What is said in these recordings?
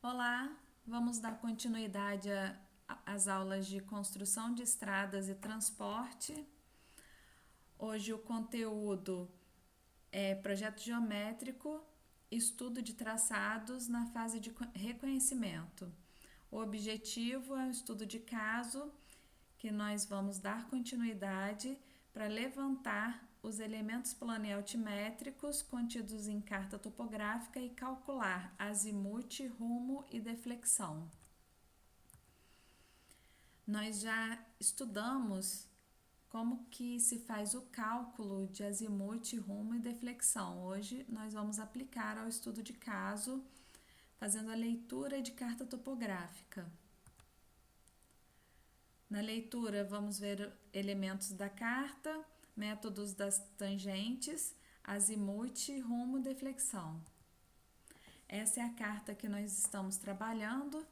Olá, vamos dar continuidade às aulas de construção de estradas e transporte. Hoje o conteúdo é projeto geométrico, estudo de traçados na fase de reconhecimento. O objetivo é um estudo de caso que nós vamos dar continuidade para levantar os elementos planealtimétricos contidos em carta topográfica e calcular azimuth, rumo e deflexão. Nós já estudamos como que se faz o cálculo de azimuth, rumo e deflexão. Hoje nós vamos aplicar ao estudo de caso, fazendo a leitura de carta topográfica. Na leitura, vamos ver elementos da carta, métodos das tangentes, azimuth, rumo e deflexão. Essa é a carta que nós estamos trabalhando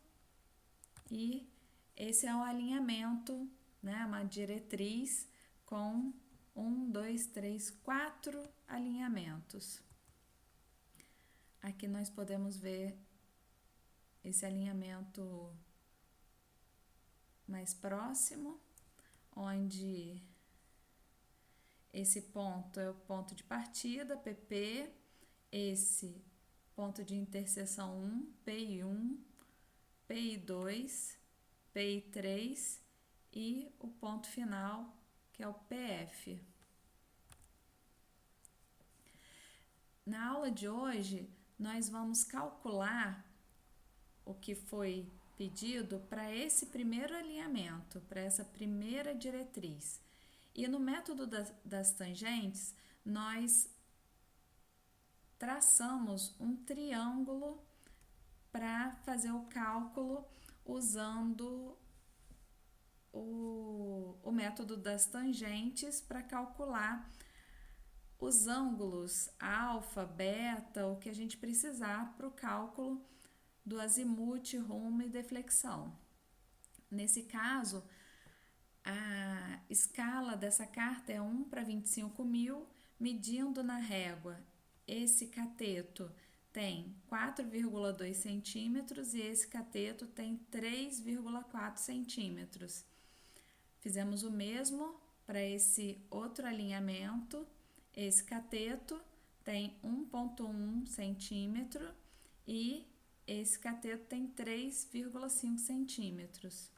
e esse é o alinhamento, né? Uma diretriz com 1, 2, 3, 4 alinhamentos. Aqui nós podemos ver esse alinhamento mais próximo, onde esse ponto é o ponto de partida, PP, esse ponto de interseção 1, PI1, PI2, PI3 e o ponto final, que é o PF. Na aula de hoje, nós vamos calcular o que foi pedido para esse primeiro alinhamento, para essa primeira diretriz. E no método das tangentes, nós traçamos um triângulo para fazer o cálculo usando o método das tangentes para calcular os ângulos alfa, beta, o que a gente precisar para o cálculo do azimuth, rumo e deflexão. Nesse caso, a escala dessa carta é 1 para 25.000, medindo na régua. Esse cateto tem 4,2 centímetros e esse cateto tem 3,4 centímetros. Fizemos o mesmo para esse outro alinhamento. Esse cateto tem 1,1 centímetro e esse cateto tem 3,5 centímetros.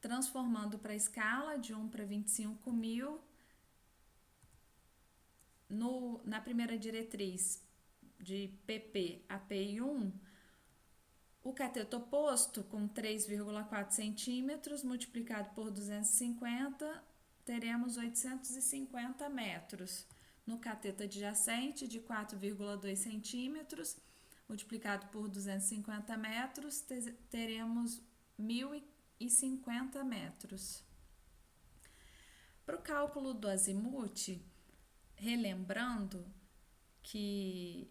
Transformando para a escala de 1 para 25.000, na primeira diretriz de PP a PI1, o cateto oposto com 3,4 centímetros multiplicado por 250, teremos 850 metros. No cateto adjacente de 4,2 centímetros, multiplicado por 250 metros, teremos 1.050 metros. Para o cálculo do azimuth, relembrando que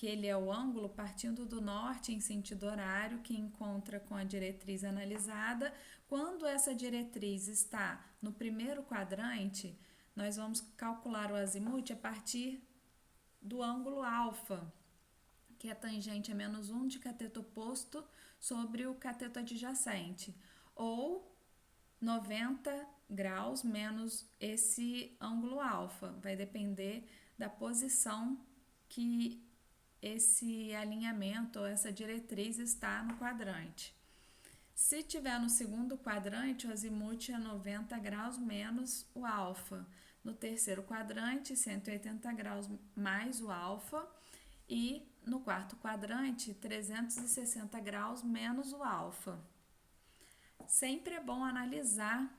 ele é o ângulo partindo do norte em sentido horário que encontra com a diretriz analisada. Quando essa diretriz está no primeiro quadrante, nós vamos calcular o azimuth a partir do ângulo alfa, que é tangente a menos 1 de cateto oposto sobre o cateto adjacente, ou 90 graus menos esse ângulo alfa. Vai depender da posição que esse alinhamento ou essa diretriz está no quadrante. Se tiver no segundo quadrante, o azimuth é 90 graus menos o alfa. No terceiro quadrante, 180 graus mais o alfa. E no quarto quadrante, 360 graus menos o alfa. Sempre é bom analisar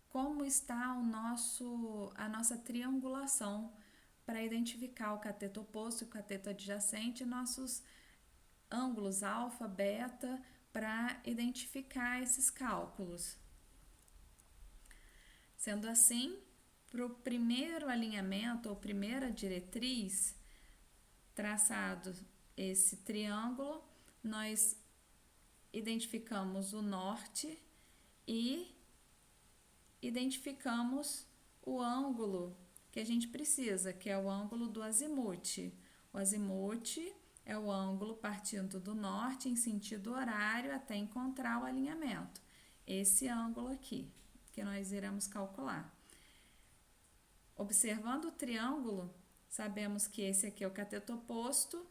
como está a nossa triangulação para identificar o cateto oposto e o cateto adjacente e nossos ângulos alfa, beta, para identificar esses cálculos. Sendo assim, para o primeiro alinhamento ou primeira diretriz, traçado esse triângulo, nós identificamos o norte e identificamos o ângulo que a gente precisa, que é o ângulo do azimute. O azimute é o ângulo partindo do norte em sentido horário até encontrar o alinhamento. Esse ângulo aqui, que nós iremos calcular. Observando o triângulo, sabemos que esse aqui é o cateto oposto,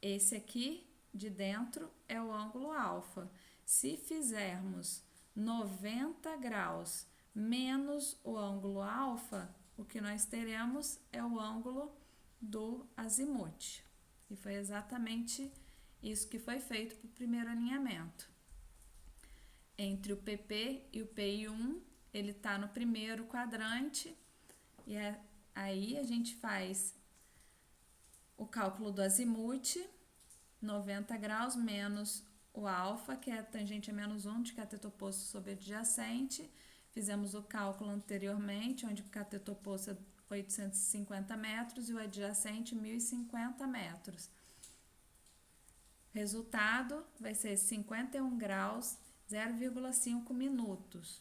esse aqui de dentro é o ângulo alfa. Se fizermos 90 graus menos o ângulo alfa, o que nós teremos é o ângulo do azimute. E foi exatamente isso que foi feito para o primeiro alinhamento. Entre o PP e o PI1, ele está no primeiro quadrante, e aí a gente faz o cálculo do azimute, 90 graus menos o alfa, que é tangente a menos 1 de cateto oposto sobre adjacente. Fizemos o cálculo anteriormente, onde o cateto oposto é 850 metros e o adjacente 1050 metros. Resultado vai ser 51 graus, 0,5 minutos.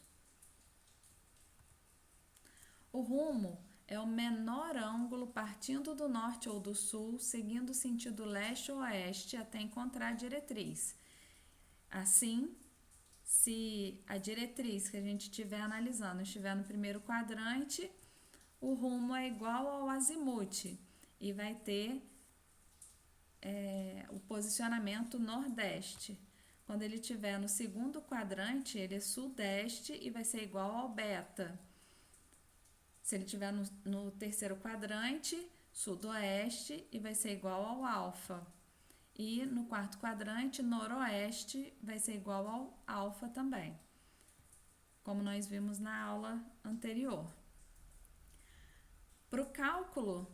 O rumo é o menor ângulo partindo do norte ou do sul, seguindo o sentido leste ou oeste até encontrar a diretriz. Assim, se a diretriz que a gente estiver analisando estiver no primeiro quadrante, o rumo é igual ao azimute e vai ter o posicionamento nordeste. Quando ele estiver no segundo quadrante, ele é sudeste e vai ser igual ao beta. Se ele estiver no terceiro quadrante, sudoeste e vai ser igual ao alfa. E no quarto quadrante, noroeste, vai ser igual ao alfa também, como nós vimos na aula anterior. Para o cálculo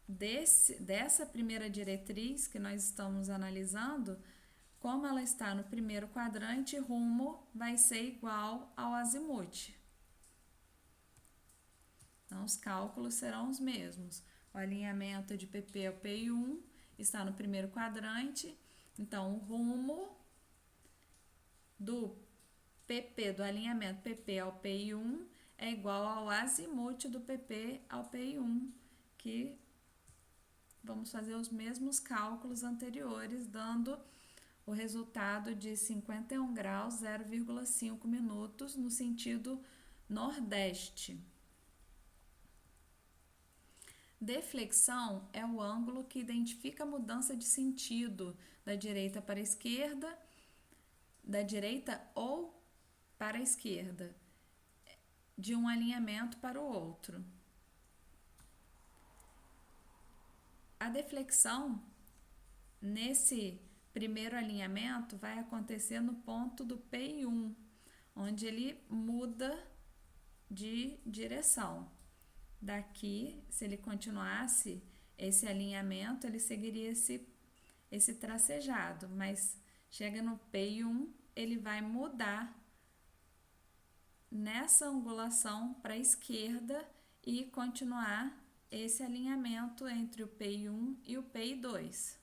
dessa primeira diretriz que nós estamos analisando, como ela está no primeiro quadrante, rumo vai ser igual ao azimute. Então, os cálculos serão os mesmos. O alinhamento de PP ao PI1 está no primeiro quadrante, então o rumo do PP, do alinhamento PP ao PI1, é igual ao azimute do PP ao PI1, que vamos fazer os mesmos cálculos anteriores, dando o resultado de 51 graus, 0,5 minutos no sentido nordeste. Deflexão é o ângulo que identifica a mudança de sentido da direita para a esquerda, da direita ou para a esquerda, de um alinhamento para o outro. A deflexão, nesse primeiro alinhamento, vai acontecer no ponto do PI1, onde ele muda de direção. Daqui, se ele continuasse esse alinhamento, ele seguiria esse tracejado, mas chega no PI1, ele vai mudar nessa angulação para a esquerda e continuar esse alinhamento entre o PI1 e o PI2.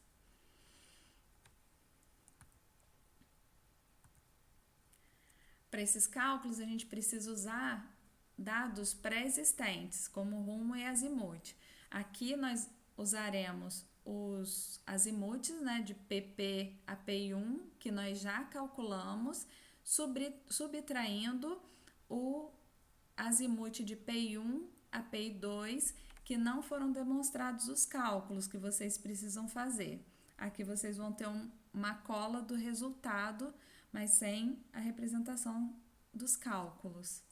Para esses cálculos, a gente precisa usar dados pré-existentes, como rumo e azimute. Aqui nós usaremos os azimutes, né, de PP a PI1, que nós já calculamos, subtraindo o azimute de PI1 a PI2, que não foram demonstrados os cálculos que vocês precisam fazer. Aqui vocês vão ter uma cola do resultado, mas sem a representação dos cálculos.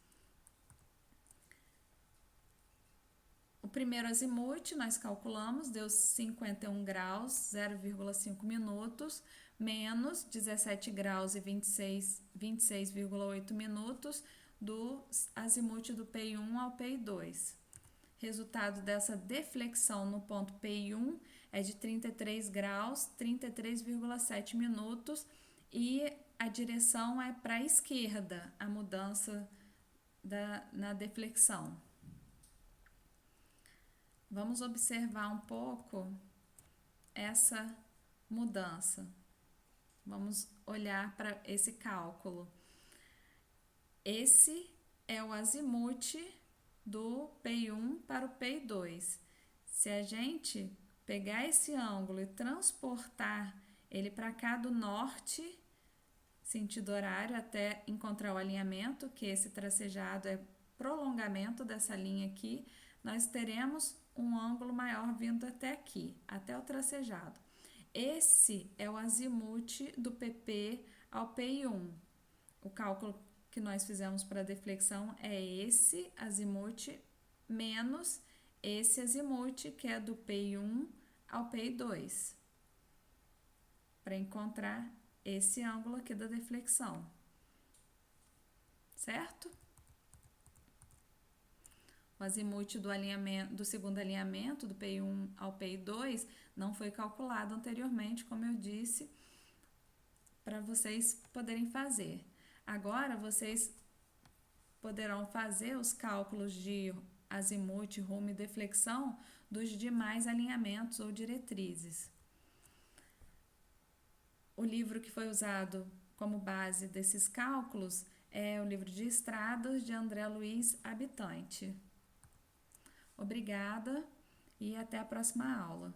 O primeiro azimute nós calculamos, deu 51 graus, 0,5 minutos, menos 17 graus e 26,8 minutos do azimute do PI1 ao PI2. Resultado dessa deflexão no ponto PI1 é de 33 graus, 33,7 minutos e a direção é para a esquerda, a mudança na deflexão. Vamos observar um pouco essa mudança. Vamos olhar para esse cálculo. Esse é o azimute do PI1 para o PI2. Se a gente pegar esse ângulo e transportar ele para cá do norte, sentido horário, até encontrar o alinhamento, que esse tracejado é prolongamento dessa linha aqui, nós teremos um ângulo maior vindo até aqui, até o tracejado. Esse é o azimute do PP ao PI1. O cálculo que nós fizemos para a deflexão é esse azimute menos esse azimute, que é do PI1 ao PI2, para encontrar esse ângulo aqui da deflexão, certo? O azimute do alinhamento, do segundo alinhamento, do PI1 ao PI2, não foi calculado anteriormente, como eu disse, para vocês poderem fazer. Agora, vocês poderão fazer os cálculos de azimute, rumo e deflexão dos demais alinhamentos ou diretrizes. O livro que foi usado como base desses cálculos é o livro de Estradas, de André Luiz Habitante. Obrigada e até a próxima aula.